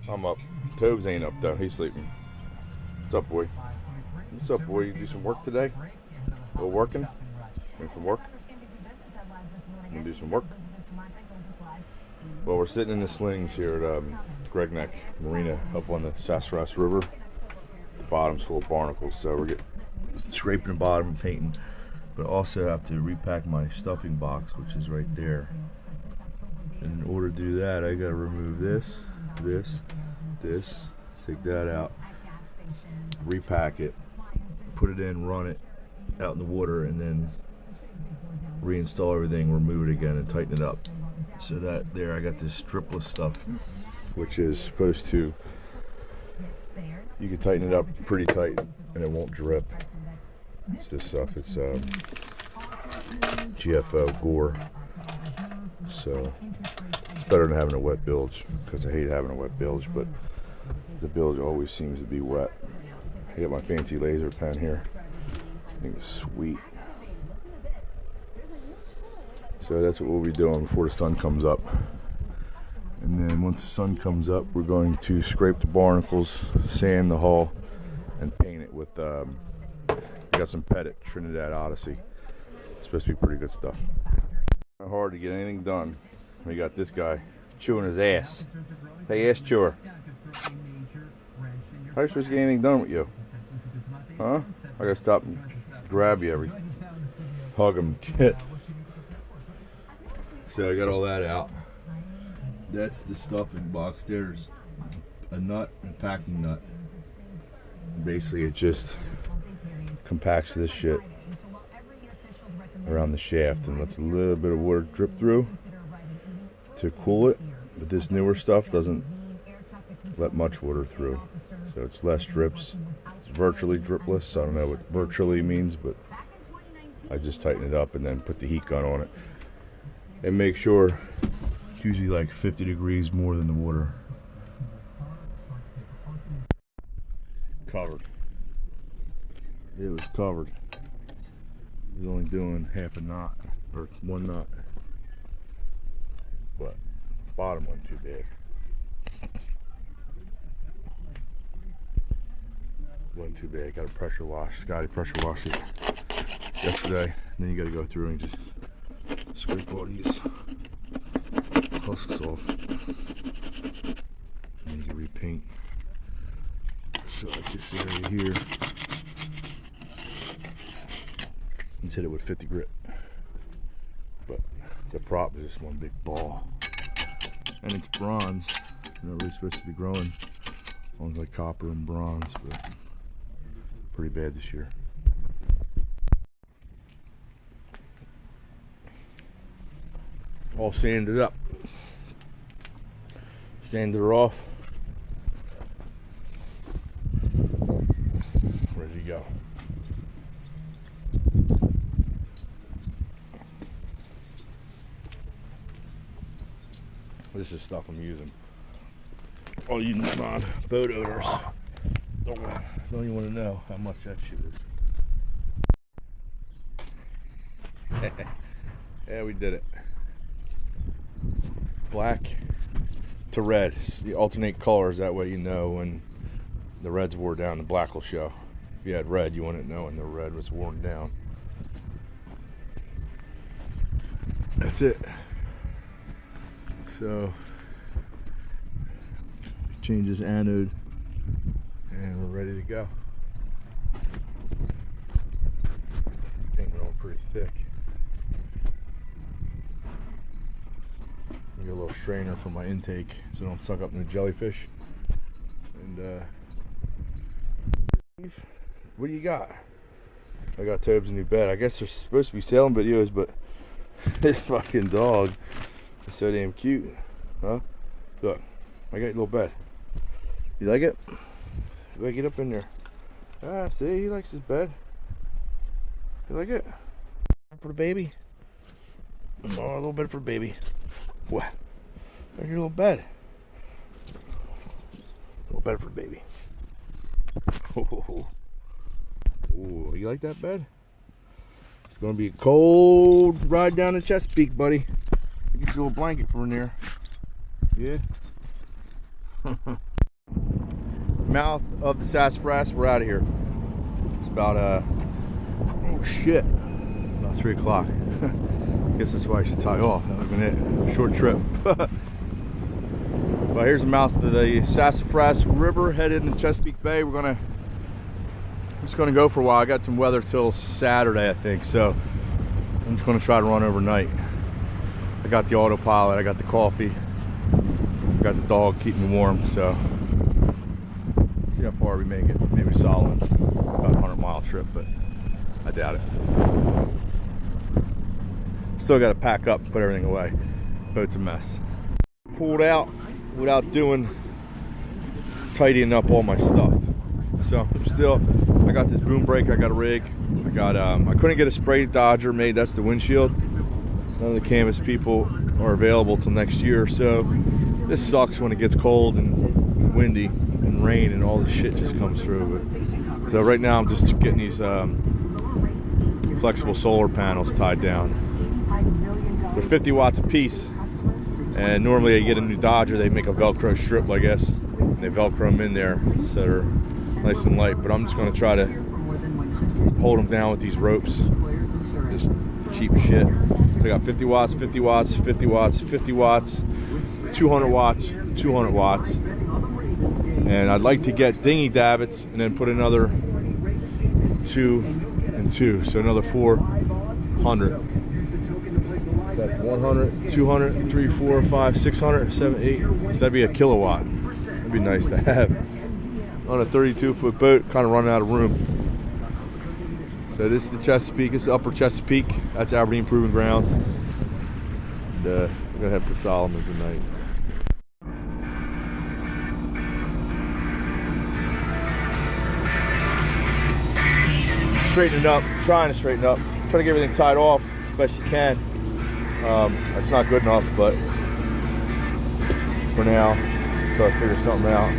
I'm up. Tobes ain't up though. He's sleeping. What's up, boy? What's up, boy? You do some work today? A little working? Doing some work? You do some work? Well, we're sitting in the slings here at Greg Neck Marina up on the Sassafras River. The bottom's full of barnacles, so we're scraping the bottom and painting. But I also have to repack my stuffing box, which is right there. And in order to do that, I gotta remove this, take that out, repack it, put it in, run it out in the water, and then reinstall everything, remove it again, and tighten it up. So that there, I got this stripless stuff, which is supposed to, you can tighten it up pretty tight and it won't drip. It's this stuff, it's GFO Gore. So it's better than having a wet bilge, because I hate having a wet bilge, but the bilge always seems to be wet. I got my fancy laser pen here. I think it's sweet. So that's what we'll be doing before the sun comes up. And then once the sun comes up, we're going to scrape the barnacles, sand the hull, and paint it with, we got some Pettit Trinidad Odyssey. It's supposed to be pretty good stuff. Not hard to get anything done. We got this guy chewing his ass. Hey, ass chewer. How are you supposed to get anything done with you? Huh? I gotta stop and grab you hug him, kid. So I got all that out. That's the stuffing box. There's a nut and packing nut. Basically, it just compacts this shit around the shaft and lets a little bit of water drip through to cool it. But this newer stuff doesn't let much water through, so it's less drips. It's virtually dripless. I don't know what virtually means, but I just tighten it up and then put the heat gun on it and make sure it's usually like 50 degrees more than the water. Covered. It was covered. It was only doing half a knot or one knot, but bottom wasn't too big. Wasn't too big. Got a pressure wash. Scotty pressure washed it yesterday. And then you got to go through and just scrape all these husks off. And you can repaint. So like this area here. Let's hit it with 50 grit. But the prop is just one big ball. And it's bronze. Not really supposed to be growing. Along like copper and bronze, but pretty bad this year. All sanded up. Sanded her off. Ready to go. This is stuff I'm using. All you non-boat owners don't even want to know how much that shit is. Yeah, we did it. Black to red. You alternate colors, that way you know when the red's wore down, the black will show. If you had red, you wouldn't know when the red was worn down. That's it. So change this anode and we're ready to go. Paint went on pretty thick. Get a little strainer for my intake so I don't suck up in the jellyfish. And what do you got? I got Tobes a new bed. I guess they're supposed to be selling videos, but this fucking dog is so damn cute. Huh? Look, I got your little bed. You like it? You like, get up in there. Ah, see, he likes his bed. You like it? For the baby? Oh, a little bed for the baby. What? There's your little bed. Little bed for the baby. Ooh, you like that bed? It's gonna be a cold ride down to Chesapeake, buddy. Get your little blanket for in there. Yeah. mouth of the Sassafras. We're out of here. It's about oh shit, about 3 o'clock. Guess that's why I should tie off. That would have been it. Short trip. Well, here's the mouth of the Sassafras River, headed into Chesapeake Bay. I'm just gonna go for a while. I got some weather till Saturday, I think, so I'm just gonna try to run overnight. I got the autopilot, I got the coffee, I got the dog keeping me warm, so see how far we make it. Maybe Solomons, about a 100-mile trip, but I doubt it. Still got to pack up and put everything away. Boat's a mess. Pulled out without tidying up all my stuff. So I got this boom brake, I got a rig. I couldn't get a spray Dodger made, that's the windshield. None of the canvas people are available till next year, so this sucks when it gets cold and windy and rain and all this shit just comes through. But, so right now I'm just getting these flexible solar panels tied down. They're 50 watts a piece, and normally you get a new Dodger, they make a Velcro strip, I guess, and they Velcro them in there so they're nice and light. But I'm just going to try to hold them down with these ropes, just cheap shit. I got 50 watts, 50 watts, 50 watts, 50 watts, 200 watts, 200 watts, and I'd like to get dinghy davits and then put another 2 and 2, so another 400. That's 100, 200, 3, 4, 5, 600, 7, 8. So that'd be a kilowatt. That'd be nice to have on a 32-foot boat, kind of running out of room. So this is the Chesapeake, this is Upper Chesapeake. That's Aberdeen Proving Grounds. And we're gonna head for Solomons tonight. Straightening up, trying to straighten up, trying to get everything tied off as best you can. That's not good enough, but for now, until I figure something out.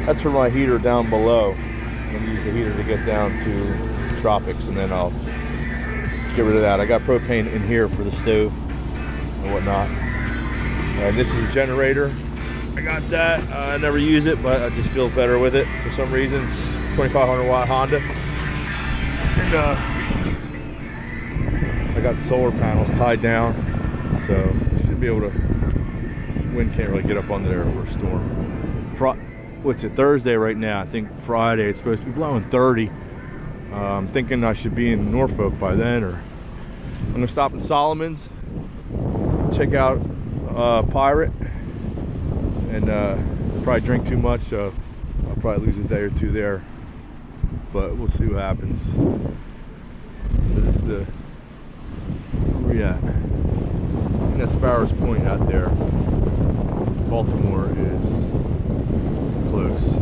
That's for my heater down below. I'm gonna use the heater to get down to the tropics, and then I'll get rid of that. I got propane in here for the stove and whatnot. And this is a generator. I got that. I never use it, but I just feel better with it for some reason. It's 2,500 watt Honda. And I got the solar panels tied down, so should be able to. Wind can't really get up under there for a storm. What's it, Thursday right now? I think Friday it's supposed to be blowing 30. I'm thinking I should be in Norfolk by then, or I'm gonna stop in Solomons, check out Pirate, and probably drink too much, so I'll probably lose a day or two there. But we'll see what happens. So this is the, where we at? I think that's Sparrows Point out there. Baltimore is close.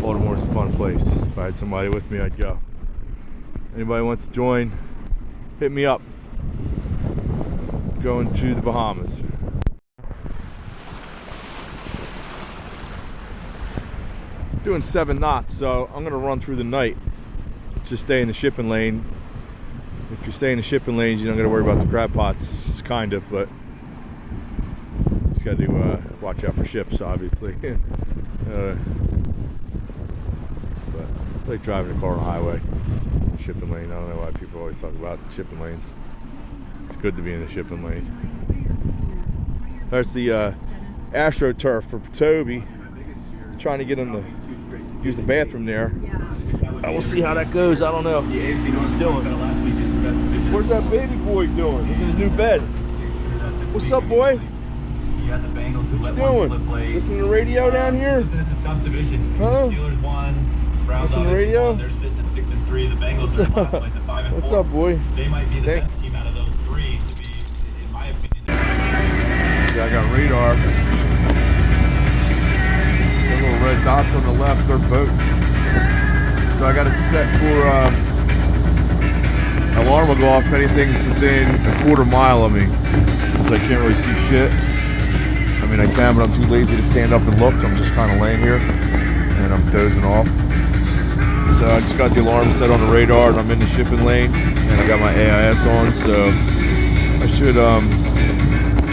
Baltimore's a fun place. If I had somebody with me, I'd go. Anybody wants to join, hit me up. Going to the Bahamas. Doing 7 knots, so I'm gonna run through the night. Just stay in the shipping lane. If you stay in the shipping lanes, you don't gotta worry about the crab pots, kind of, but just gotta do, watch out for ships, obviously. But it's like driving a car on a highway. Shipping lane, I don't know why people always talk about shipping lanes. It's good to be in the shipping lane. There's the AstroTurf for Toby. Trying to get him to use the bathroom there. We'll see how that goes. I don't know. He's doing. Where's that baby boy doing? He's in his new bed. What's up, boy? What you doing? Listening to the radio down here? Listen, it's a tough division. Huh? The Steelers won. Browns Listen to the radio? won. They're sitting at 6-3. The Bengals are last place at 5-4. What's up, boy? They might be the best team out of those three, to be, in my opinion. Yeah, I got radar. The little red dots on the left, they're boats. So I got it set for alarm will go off if anything's within a quarter mile of me. Since I can't really see shit. I mean, I can, but I'm too lazy to stand up and look. I'm just kind of laying here and I'm dozing off. So I just got the alarm set on the radar, and I'm in the shipping lane, and I got my AIS on, so I should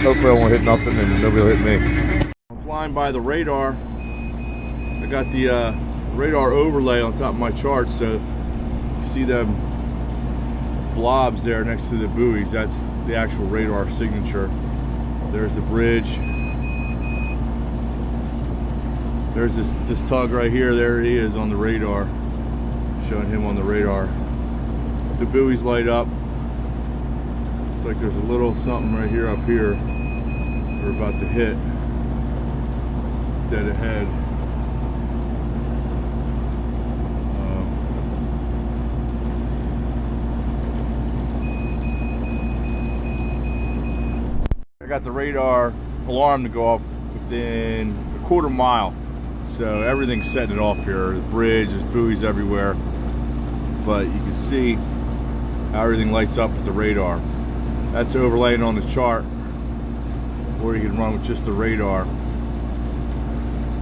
hopefully I won't hit nothing and nobody will hit me. I'm flying by the radar. I got the radar overlay on top of my chart, so you see them blobs there next to the buoys. That's the actual radar signature. There's the bridge. There's this tug right here. There he is on the radar, showing him on the radar. The buoys light up. It's like there's a little something right here up here we're about to hit, dead ahead. I got the radar alarm to go off within a quarter mile, so everything's setting it off here. The bridge, there's buoys everywhere, but you can see how everything lights up with the radar. That's overlaying on the chart, or you can run with just the radar,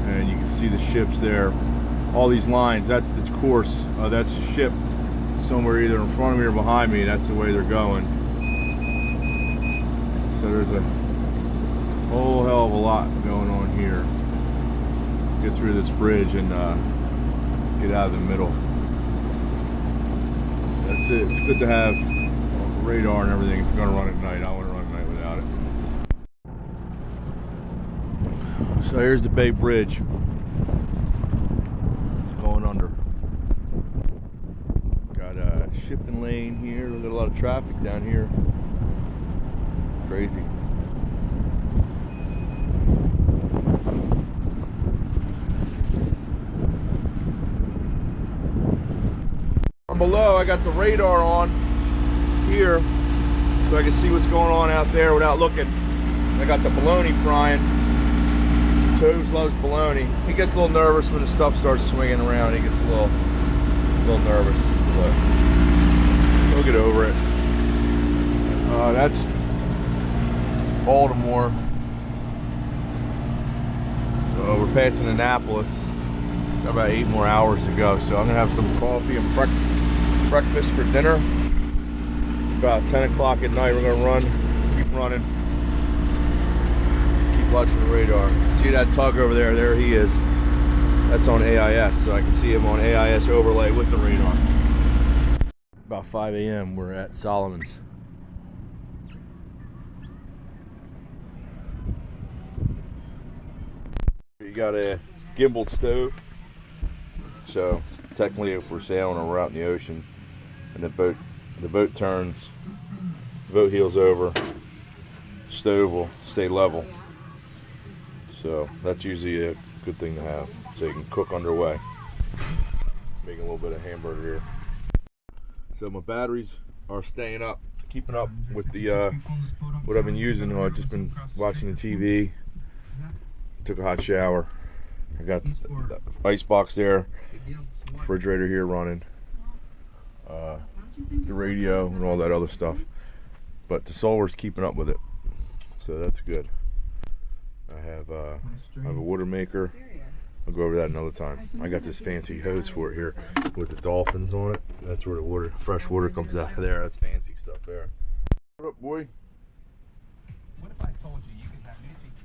and you can see the ships there. All these lines, that's the course. That's a ship somewhere either in front of me or behind me. That's the way they're going. So there's a whole hell of a lot going on here. Get through this bridge and get out of the middle. That's it. It's good to have radar and everything if you're going to run at night. I want to run at night without it. So here's the Bay Bridge going under. Got a shipping lane here. Got a lot of traffic down here. Crazy. From below, I got the radar on here so I can see what's going on out there without looking. I got the bologna frying. Toves loves bologna. He gets a little nervous when the stuff starts swinging around. He gets a little nervous, but he'll get over it. That's Baltimore. So we're passing Annapolis. Got about 8 more hours to go, so I'm gonna have some coffee and breakfast for dinner. It's about 10 o'clock at night. We're gonna keep running, keep watching the radar. See that tug over there? There he is. That's on AIS, so I can see him on AIS overlay with the radar. About 5 a.m. we're at Solomon's. You got a gimbaled stove, so technically if we're sailing or we're out in the ocean and the boat turns, the boat heels over, stove will stay level, so that's usually a good thing to have, so you can cook underway. Making a little bit of hamburger here. So my batteries are staying up, keeping up with the what I've been using. I've just been watching the TV. Took a hot shower. I got the ice box there, refrigerator here running, the radio and all that other stuff. But the solar's keeping up with it, so that's good. I have a water maker. I'll go over that another time. I got this fancy hose for it here with the dolphins on it. That's where the water, fresh water comes out of there. That's fancy stuff there. What up, boy?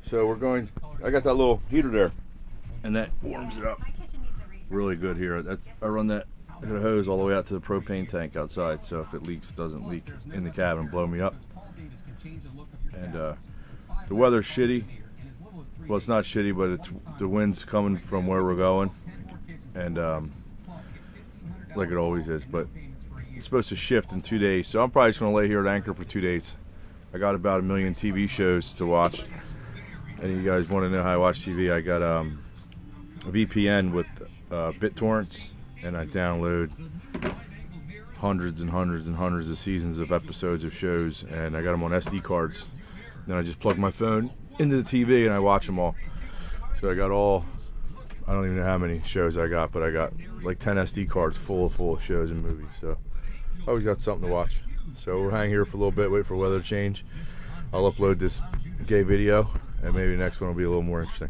So we're going, I got that little heater there, and that warms it up really good here. I run that, I got a hose all the way out to the propane tank outside, so if it leaks, it doesn't leak in the cabin, blow me up. And the weather's shitty. Well, it's not shitty, but the wind's coming from where we're going, and like it always is, but it's supposed to shift in 2 days, so I'm probably just going to lay here at anchor for 2 days. I got about 1 million TV shows to watch. And you guys want to know how I watch TV? I got a VPN with BitTorrents, and I download hundreds and hundreds and hundreds of seasons of episodes of shows, and I got them on SD cards. Then I just plug my phone into the TV and I watch them all. So I got all, I don't even know how many shows I got, but I got like 10 SD cards full of shows and movies. So I always got something to watch. So we'll hang here for a little bit, wait for weather to change. I'll upload this gay video, and maybe the next one will be a little more interesting.